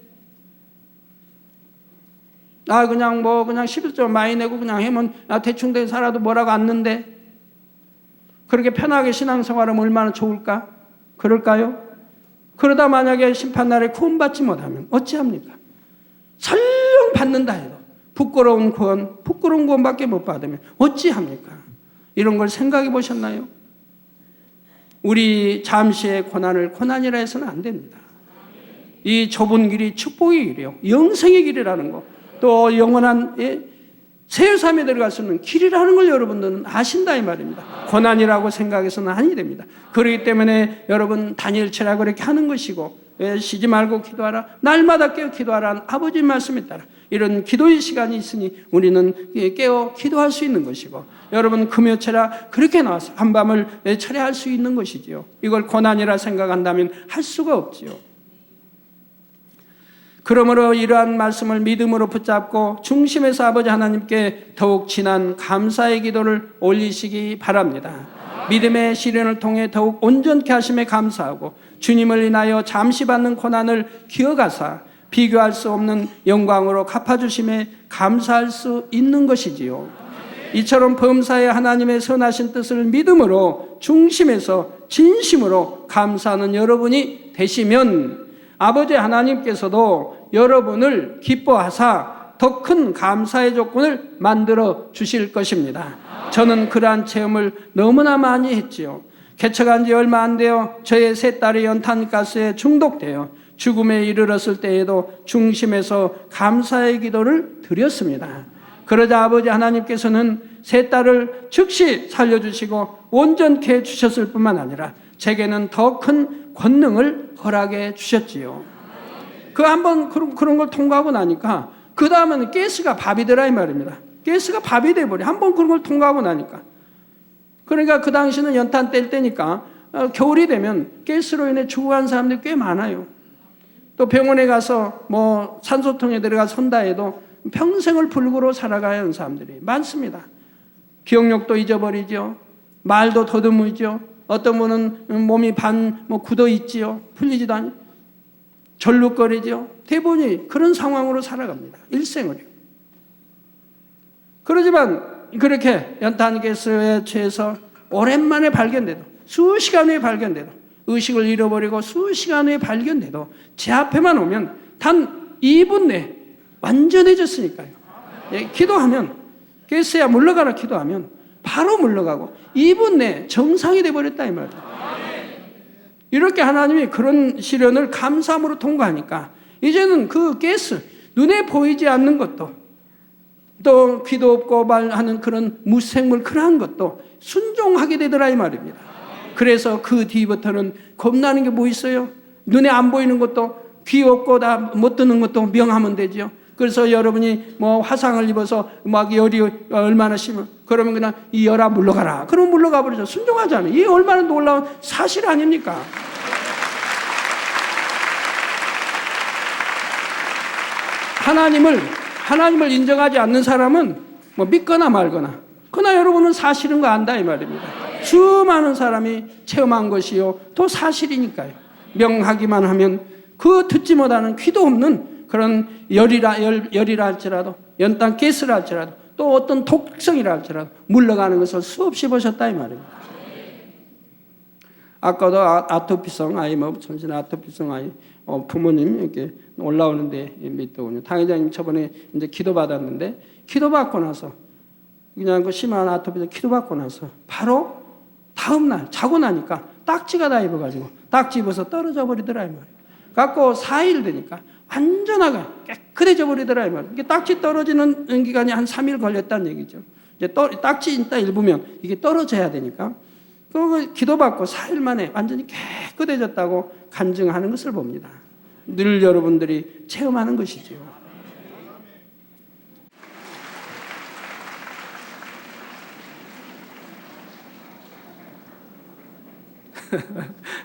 그냥 11조 많이 내고 그냥 하면 대충 살아도 뭐라고 않는데 그렇게 편하게 신앙생활하면 얼마나 좋을까? 그럴까요? 그러다 만약에 심판날에 구원받지 못하면 어찌합니까? 설령 받는다 해도 부끄러운 구원밖에 못 받으면 어찌합니까? 이런 걸 생각해 보셨나요? 우리 잠시의 고난을 고난이라 해서는 안 됩니다. 이 좁은 길이 축복의 길이요, 영생의 길이라는 거, 또 영원한 세율섬에 들어갈 수 있는 길이라는 걸 여러분들은 아신다 이 말입니다. 고난이라고 생각해서는 아니 됩니다. 그렇기 때문에 여러분 다니엘처럼 그렇게 하는 것이고 쉬지 말고 기도하라, 날마다 깨어 기도하라는 아버지 말씀에 따라 이런 기도의 시간이 있으니 우리는 깨어 기도할 수 있는 것이고 여러분 금요철야 그렇게 나와서 한밤을 철야할 수 있는 것이지요. 이걸 고난이라 생각한다면 할 수가 없지요. 그러므로 이러한 말씀을 믿음으로 붙잡고 중심에서 아버지 하나님께 더욱 진한 감사의 기도를 올리시기 바랍니다. 믿음의 시련을 통해 더욱 온전케 하심에 감사하고 주님을 인하여 잠시 받는 고난을 기억하사 비교할 수 없는 영광으로 갚아주심에 감사할 수 있는 것이지요. 이처럼 범사에 하나님의 선하신 뜻을 믿음으로 중심에서 진심으로 감사하는 여러분이 되시면 아버지 하나님께서도 여러분을 기뻐하사 더 큰 감사의 조건을 만들어 주실 것입니다. 저는 그러한 체험을 너무나 많이 했지요. 개척한 지 얼마 안 되어 저의 세 딸이 연탄가스에 중독되어 죽음에 이르렀을 때에도 중심에서 감사의 기도를 드렸습니다. 그러자 아버지 하나님께서는 세 딸을 즉시 살려주시고 온전케 해주셨을 뿐만 아니라 제게는 더 큰 권능을 허락해 주셨지요. 그 한번 그런 걸 통과하고 나니까 그 다음에는 가스가 밥이 되라 이 말입니다. 가스가 밥이 돼버려. 한번 그런 걸 통과하고 나니까. 그러니까 그 당시는 연탄 뗄 때니까 겨울이 되면 가스로 인해 죽어간 사람들이 꽤 많아요. 또 병원에 가서 산소통에 들어가 선다 해도 평생을 불구로 살아가야 하는 사람들이 많습니다. 기억력도 잊어버리죠. 말도 더듬이죠. 어떤 분은 몸이 굳어 있지요. 풀리지도 않아요. 절룩거리죠. 대부분이 그런 상황으로 살아갑니다. 일생을요. 그러지만 그렇게 연탄가스에 취해서 오랜만에 발견돼도 수시간 후에 발견돼도 의식을 잃어버리고 수시간 후에 발견돼도 제 앞에만 오면 단 2분 내에 완전해졌으니까요. 기도하면 가스야 물러가라 기도하면 바로 물러가고 2분 내에 정상이 돼버렸다 이 말이에요. 이렇게 하나님이 그런 시련을 감사함으로 통과하니까 이제는 그 가스 눈에 보이지 않는 것도 또 귀도 없고 말하는 그런 무생물 그러한 것도 순종하게 되더라 이 말입니다. 그래서 그 뒤부터는 겁나는 게 뭐 있어요? 눈에 안 보이는 것도 귀 없고 다 못 듣는 것도 명하면 되죠. 그래서 여러분이 화상을 입어서 열이 얼마나 심해 그러면 그냥 이 열아 물러가라. 그럼 물러가 버리죠. 순종하잖아요. 이게 얼마나 놀라운 사실 아닙니까? 하나님을 인정하지 않는 사람은 믿거나 말거나 그러나 여러분은 사실인 거 안다 이 말입니다. 수많은 사람이 체험한 것이요 또 사실이니까요. 명하기만 하면 그 듣지 못하는 귀도 없는 그런 열이라 할지라도 연탄 가스라 할지라도 또 어떤 독성이라 할지라도 물러가는 것을 수없이 보셨다 이 말입니다. 아까도 아토피성 아이, 전신 아토피성 아이, 부모님 이렇게 올라오는데 믿더군요. 당회장님 저번에 이제 기도 받았는데, 기도 받고 나서, 그냥 그 심한 아토피성 기도 받고 나서, 바로 다음날 자고 나니까 딱지가 다 입어가지고, 딱지 입어서 떨어져 버리더라, 이 말이에요. 갖고 4일 되니까 완전하게 깨끗해져 버리더라, 이 말이에요. 이게 딱지 떨어지는 기간이 한 3일 걸렸다는 얘기죠. 이제 딱지 일단 입으면 이게 떨어져야 되니까. 그 기도받고 4일 만에 완전히 깨끗해졌다고 간증하는 것을 봅니다. 늘 여러분들이 체험하는 것이지요.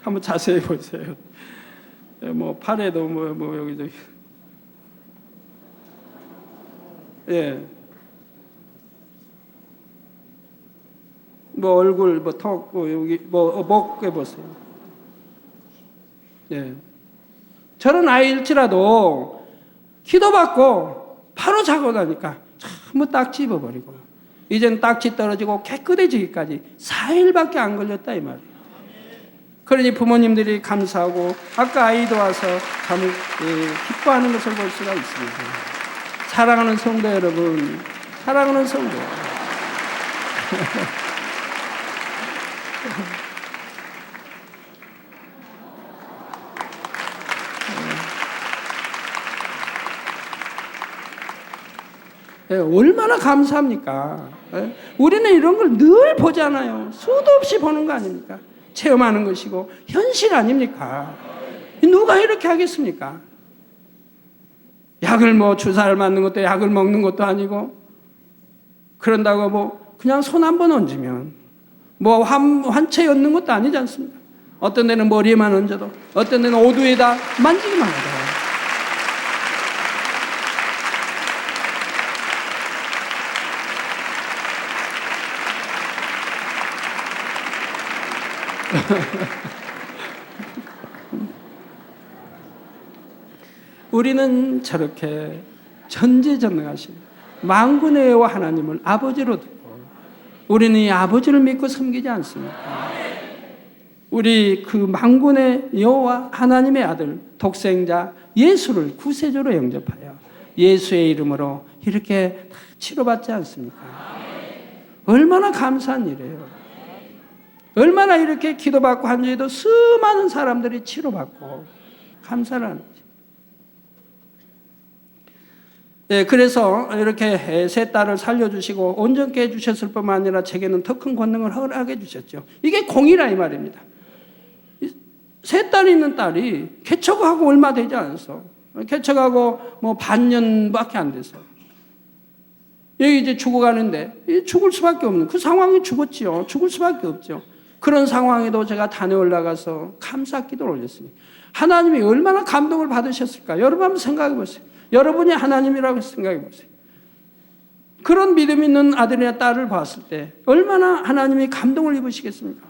한번 자세히 보세요. 뭐 팔에도 뭐 여기저기, 예, 뭐 얼굴, 뭐 턱, 뭐 여기, 뭐 목에 보세요. 예, 저런 아이일지라도 기도받고 바로 자고 나니까 전부 딱지 입어버리고, 이젠 딱지 떨어지고 깨끗해지기까지 4일밖에 안 걸렸다 이 말이에요. 그러니 부모님들이 감사하고 아까 아이도 와서 참 기뻐하는 것을 볼 수가 있습니다. 사랑하는 성도 여러분, 사랑하는 성도. 얼마나 감사합니까? 우리는 이런 걸 늘 보잖아요. 수도 없이 보는 거 아닙니까? 체험하는 것이고 현실 아닙니까? 누가 이렇게 하겠습니까? 약을 뭐 주사를 맞는 것도 약을 먹는 것도 아니고, 그런다고 뭐 그냥 손 한 번 얹으면 뭐 환채 얹는 것도 아니지 않습니까? 어떤 데는 머리에만 얹어도, 어떤 데는 오두에다 만지기만 하죠. 우리는 저렇게 전지전능하신 만군의 여호와 하나님을 아버지로 두고 우리는 이 아버지를 믿고 섬기지 않습니까? 우리 그 만군의 여호와 하나님의 아들 독생자 예수를 구세주로 영접하여 예수의 이름으로 이렇게 다 치료받지 않습니까? 얼마나 감사한 일이에요. 얼마나 이렇게 기도받고 한 주에도 수많은 사람들이 치료받고 감사를 하는 거죠. 예, 그래서 이렇게 세 딸을 살려주시고 온전케 해주셨을 뿐만 아니라 제게는 더 큰 권능을 허락해 주셨죠. 이게 공이라 이 말입니다. 세 딸이 있는 딸이 개척하고 얼마 되지 않았어. 개척하고 뭐 반년밖에 안 돼서 여기 이제 죽어가는데 죽을 수밖에 없는 그 상황이 죽었지요. 죽을 수밖에 없죠. 그런 상황에도 제가 단에 올라가서 감사 기도를 올렸으니 하나님이 얼마나 감동을 받으셨을까? 여러분 한번 생각해 보세요. 여러분이 하나님이라고 생각해 보세요. 그런 믿음 있는 아들이나 딸을 봤을 때 얼마나 하나님이 감동을 입으시겠습니까?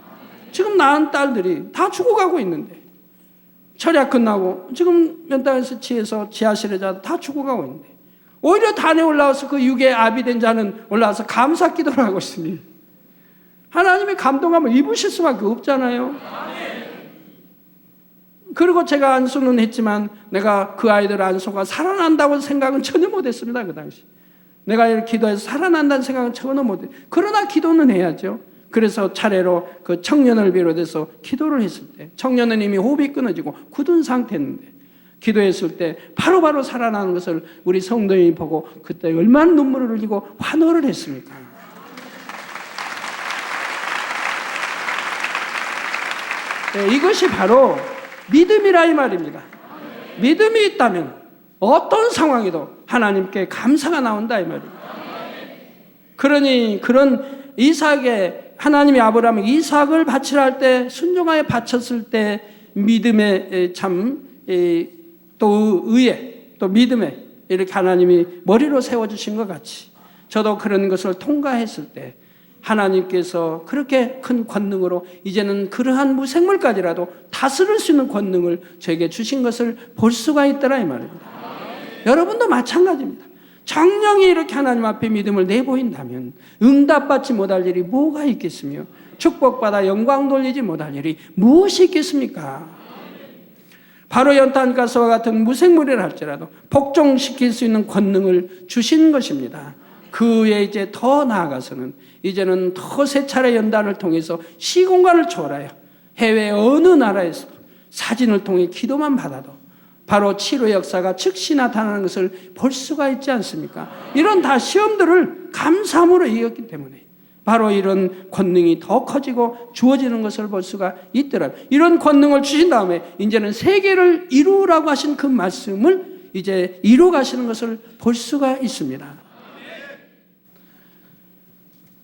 지금 낳은 딸들이 다 죽어가고 있는데, 철야 끝나고 지금 면담에서 취해서 지하실에 자도 다 죽어가고 있는데, 오히려 단에 올라와서 그 육에 아비 된 자는 올라와서 감사 기도를 하고 있으니 하나님의 감동함을 입으실 수밖에 없잖아요. 그리고 제가 안수는 했지만 내가 그 아이들 안수가 살아난다고 생각은 전혀 못했습니다. 그 당시 내가 이렇게 기도해서 살아난다는 생각은 전혀 못했어요. 그러나 기도는 해야죠. 그래서 차례로 그 청년을 비롯해서 기도를 했을 때, 청년은 이미 호흡이 끊어지고 굳은 상태였는데 기도했을 때 바로바로 살아나는 것을 우리 성도님이 보고 그때 얼마나 눈물을 흘리고 환호를 했습니까? 네, 이것이 바로 믿음이라 이 말입니다. 믿음이 있다면 어떤 상황에도 하나님께 감사가 나온다 이 말입니다. 그러니 그런 이삭의 하나님이 아브라함에게 이삭을 바치라 할 때 순종하여 바쳤을 때 믿음에 참 또 의에 또 믿음에 이렇게 하나님이 머리로 세워주신 것 같이 저도 그런 것을 통과했을 때 하나님께서 그렇게 큰 권능으로 이제는 그러한 무생물까지라도 다스릴 수 있는 권능을 저에게 주신 것을 볼 수가 있더라 이 말입니다. 여러분도 마찬가지입니다. 정령이 이렇게 하나님 앞에 믿음을 내보인다면 응답받지 못할 일이 뭐가 있겠으며 축복받아 영광 돌리지 못할 일이 무엇이 있겠습니까? 바로 연탄가스와 같은 무생물이라 할지라도 복종시킬 수 있는 권능을 주신 것입니다. 그 외에 이제 더 나아가서는 이제는 더 세 차례 연단을 통해서 시공간을 초월하여 해외 어느 나라에서도 사진을 통해 기도만 받아도 바로 치료 역사가 즉시 나타나는 것을 볼 수가 있지 않습니까? 이런 다 시험들을 감사함으로 이겼기 때문에 바로 이런 권능이 더 커지고 주어지는 것을 볼 수가 있더라고요. 이런 권능을 주신 다음에 이제는 세계를 이루라고 하신 그 말씀을 이제 이루 가시는 것을 볼 수가 있습니다.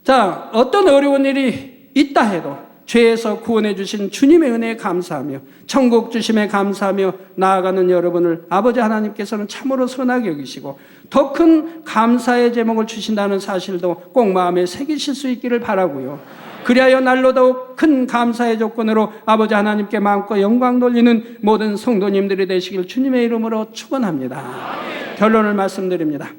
자, 어떤 어려운 일이 있다 해도 죄에서 구원해 주신 주님의 은혜에 감사하며 천국 주심에 감사하며 나아가는 여러분을 아버지 하나님께서는 참으로 선하게 여기시고 더 큰 감사의 제목을 주신다는 사실도 꼭 마음에 새기실 수 있기를 바라고요. 그리하여 날로 더욱 큰 감사의 조건으로 아버지 하나님께 마음껏 영광 돌리는 모든 성도님들이 되시길 주님의 이름으로 축원합니다. 결론을 말씀드립니다.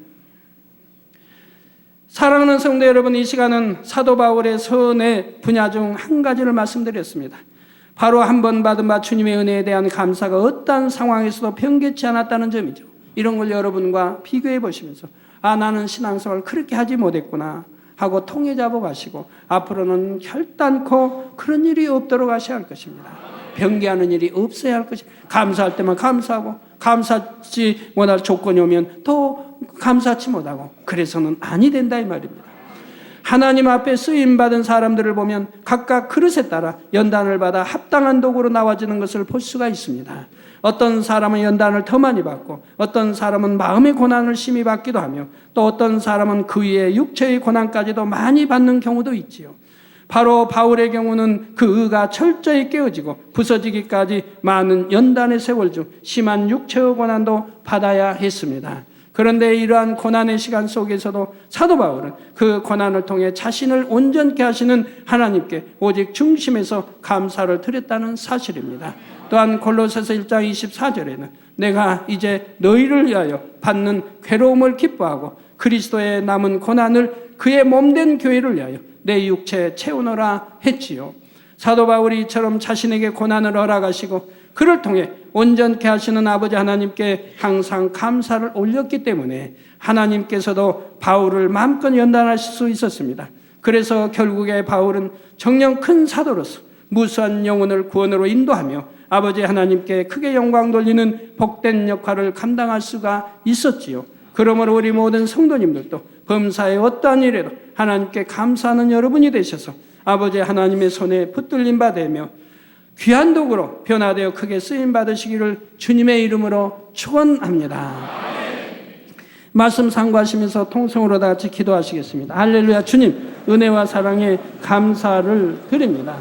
사랑하는 성도 여러분, 이 시간은 사도 바울의 선의 분야 중 한 가지를 말씀드렸습니다. 바로 한 번 받은 바 주님의 은혜에 대한 감사가 어떠한 상황에서도 변개치 않았다는 점이죠. 이런 걸 여러분과 비교해 보시면서 나는 신앙생활을 그렇게 하지 못했구나 하고 통해 잡아 가시고 앞으로는 결단코 그런 일이 없도록 하셔야 할 것입니다. 변개하는 일이 없어야 할 것입니다. 감사할 때만 감사하고 감사치 못할 조건이 오면 또 감사치 못하고 그래서는 아니 된다 이 말입니다. 하나님 앞에 쓰임받은 사람들을 보면 각각 그릇에 따라 연단을 받아 합당한 도구로 나와지는 것을 볼 수가 있습니다. 어떤 사람은 연단을 더 많이 받고 어떤 사람은 마음의 고난을 심히 받기도 하며 또 어떤 사람은 그 위에 육체의 고난까지도 많이 받는 경우도 있지요. 바로 바울의 경우는 그 의가 철저히 깨어지고 부서지기까지 많은 연단의 세월 중 심한 육체의 고난도 받아야 했습니다. 그런데 이러한 고난의 시간 속에서도 사도 바울은 그 고난을 통해 자신을 온전케 하시는 하나님께 오직 중심에서 감사를 드렸다는 사실입니다. 또한 골로새서 1장 24절에는 내가 이제 너희를 위하여 받는 괴로움을 기뻐하고 그리스도의 남은 고난을 그의 몸된 교회를 위하여 내 육체에 채우노라 했지요. 사도 바울이 이처럼 자신에게 고난을 허락하시고 그를 통해 온전케 하시는 아버지 하나님께 항상 감사를 올렸기 때문에 하나님께서도 바울을 마음껏 연단하실 수 있었습니다. 그래서 결국에 바울은 정녕 큰 사도로서 무수한 영혼을 구원으로 인도하며 아버지 하나님께 크게 영광 돌리는 복된 역할을 감당할 수가 있었지요. 그러므로 우리 모든 성도님들도 범사에 어떠한 일에도 하나님께 감사하는 여러분이 되셔서 아버지 하나님의 손에 붙들림 받으며 귀한 도구로 변화되어 크게 쓰임 받으시기를 주님의 이름으로 축원합니다. 말씀 상고하시면서 통성으로 다 같이 기도하시겠습니다. 할렐루야. 주님 은혜와 사랑에 감사를 드립니다.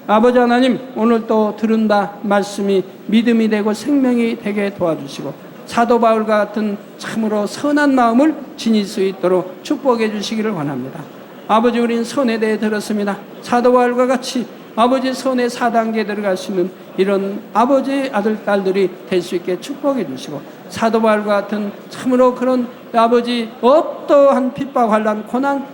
아버지 하나님, 오늘 또 들은 바 말씀이 믿음이 되고 생명이 되게 도와주시고 사도 바울과 같은 참으로 선한 마음을 지닐 수 있도록 축복해 주시기를 원합니다. 아버지, 우린 선에 대해 들었습니다. 사도 바울과 같이 아버지 선의 4단계에 들어갈 수 있는 이런 아버지 아들 딸들이 될 수 있게 축복해 주시고 사도 바울과 같은 참으로 그런 아버지 어떠한 핍박 환난 고난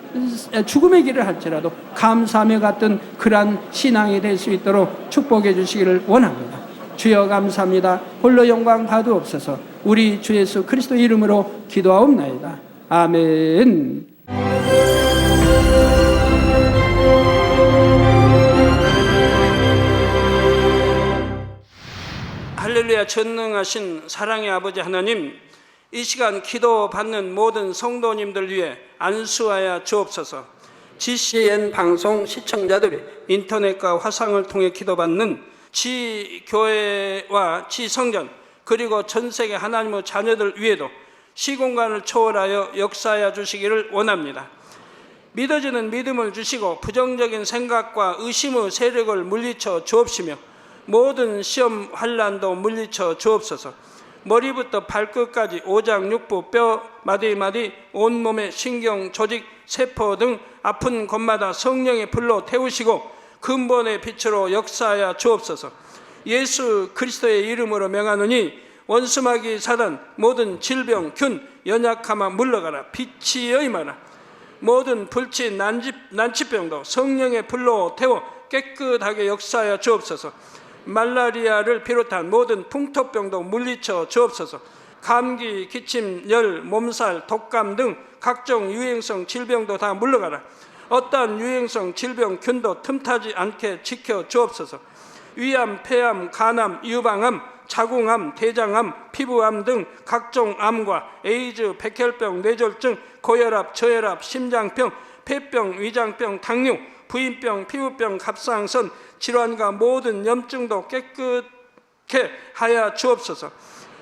죽음의 길을 할지라도 감사하며 갔던 그러한 신앙이 될 수 있도록 축복해 주시기를 원합니다. 주여 감사합니다. 홀로 영광 받으옵소서. 우리 주 예수 그리스도 이름으로 기도하옵나이다. 아멘. 할렐루야. 전능하신 사랑의 아버지 하나님, 이 시간 기도받는 모든 성도님들 위해 안수하여 주옵소서. GCN 방송 시청자들이 인터넷과 화상을 통해 기도받는 지교회와 지성전 그리고 전세계 하나님의 자녀들 위에도 시공간을 초월하여 역사하여 주시기를 원합니다. 믿어지는 믿음을 주시고 부정적인 생각과 의심의 세력을 물리쳐 주옵시며 모든 시험 환난도 물리쳐 주옵소서. 머리부터 발끝까지 오장육부, 뼈, 마디마디, 온몸의 신경, 조직, 세포 등 아픈 곳마다 성령의 불로 태우시고 근본의 빛으로 역사하여 주옵소서. 예수 그리스도의 이름으로 명하노니 원수마귀 사단 모든 질병, 균, 연약함아 물러가라. 빛이 임하라. 모든 불치, 난치병도 성령의 불로 태워 깨끗하게 역사하여 주옵소서. 말라리아를 비롯한 모든 풍토병도 물리쳐 주옵소서. 감기, 기침, 열, 몸살, 독감 등 각종 유행성 질병도 다 물러가라. 어떠한 유행성 질병, 균도 틈타지 않게 지켜 주옵소서. 위암, 폐암, 간암, 유방암, 자궁암, 대장암, 피부암 등 각종 암과 에이즈, 백혈병, 뇌졸중, 고혈압, 저혈압, 심장병, 폐병, 위장병, 당뇨, 부인병, 피부병, 갑상선 질환과 모든 염증도 깨끗게 하여 주옵소서.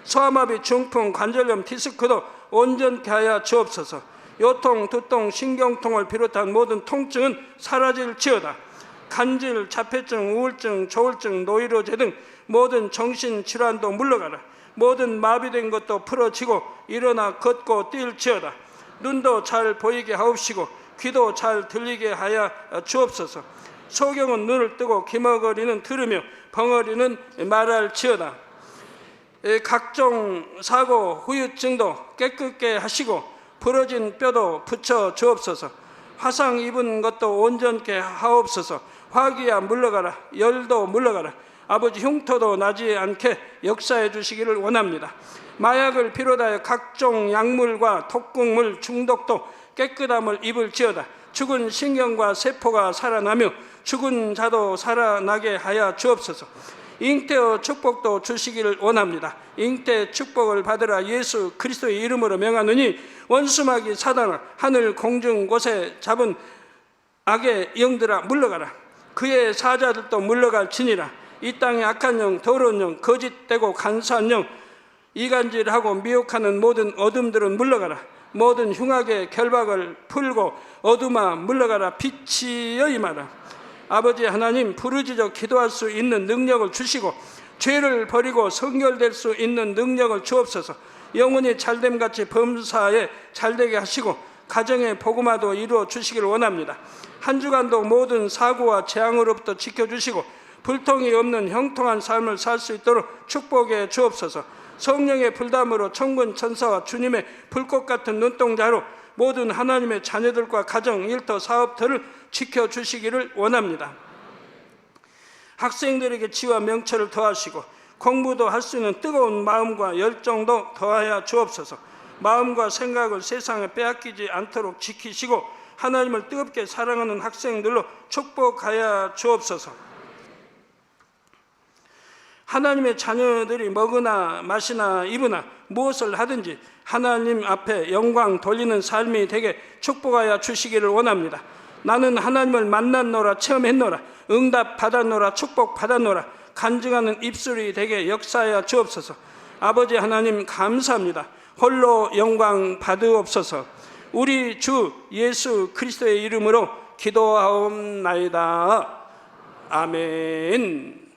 소아마비, 중풍, 관절염, 디스크도 온전케 하여 주옵소서. 요통, 두통, 신경통을 비롯한 모든 통증은 사라질지어다. 간질, 자폐증, 우울증, 조울증, 노이로제 등 모든 정신질환도 물러가라. 모든 마비된 것도 풀어지고 일어나 걷고 뛸지어다. 눈도 잘 보이게 하옵시고 귀도 잘 들리게 하여 주옵소서. 소경은 눈을 뜨고 기머거리는 들으며 벙어리는 말할지어다. 각종 사고, 후유증도 깨끗게 하시고 부러진 뼈도 붙여 주옵소서. 화상 입은 것도 온전케 하옵소서. 화기야 물러가라. 열도 물러가라. 아버지 흉터도 나지 않게 역사해 주시기를 원합니다. 마약을 비롯하여 각종 약물과 독극물 중독도 깨끗함을 입을지어다. 죽은 신경과 세포가 살아나며 죽은 자도 살아나게 하여 주옵소서. 잉태의 축복도 주시기를 원합니다. 잉태 축복을 받으라. 예수 그리스도의 이름으로 명하노니 원수마귀 사단아 하늘 공중 곳에 잡은 악의 영들아 물러가라. 그의 사자들도 물러갈지니라. 이 땅의 악한 영, 더러운 영, 거짓되고 간사한 영, 이간질하고 미혹하는 모든 어둠들은 물러가라. 모든 흉악의 결박을 풀고 어둠아 물러가라. 빛이 임하라. 아버지 하나님, 부르짖어 기도할 수 있는 능력을 주시고 죄를 버리고 성결될 수 있는 능력을 주옵소서. 영혼이 잘됨같이 범사에 잘되게 하시고 가정의 복음화도 이루어 주시기를 원합니다. 한 주간도 모든 사고와 재앙으로부터 지켜주시고 불통이 없는 형통한 삶을 살 수 있도록 축복해 주옵소서. 성령의 불담으로 천군 천사와 주님의 불꽃 같은 눈동자로 모든 하나님의 자녀들과 가정, 일터, 사업터를 지켜주시기를 원합니다. 학생들에게 지와 명철을 더하시고 공부도 할 수 있는 뜨거운 마음과 열정도 더하여 주옵소서. 마음과 생각을 세상에 빼앗기지 않도록 지키시고 하나님을 뜨겁게 사랑하는 학생들로 축복하여 주옵소서. 하나님의 자녀들이 먹으나 마시나 입으나 무엇을 하든지 하나님 앞에 영광 돌리는 삶이 되게 축복하여 주시기를 원합니다. 나는 하나님을 만났노라, 체험했노라, 응답 받았노라, 축복 받았노라, 간증하는 입술이 되게 역사하여 주옵소서. 아버지 하나님 감사합니다. 홀로 영광 받으옵소서. 우리 주 예수 그리스도의 이름으로 기도하옵나이다. 아멘.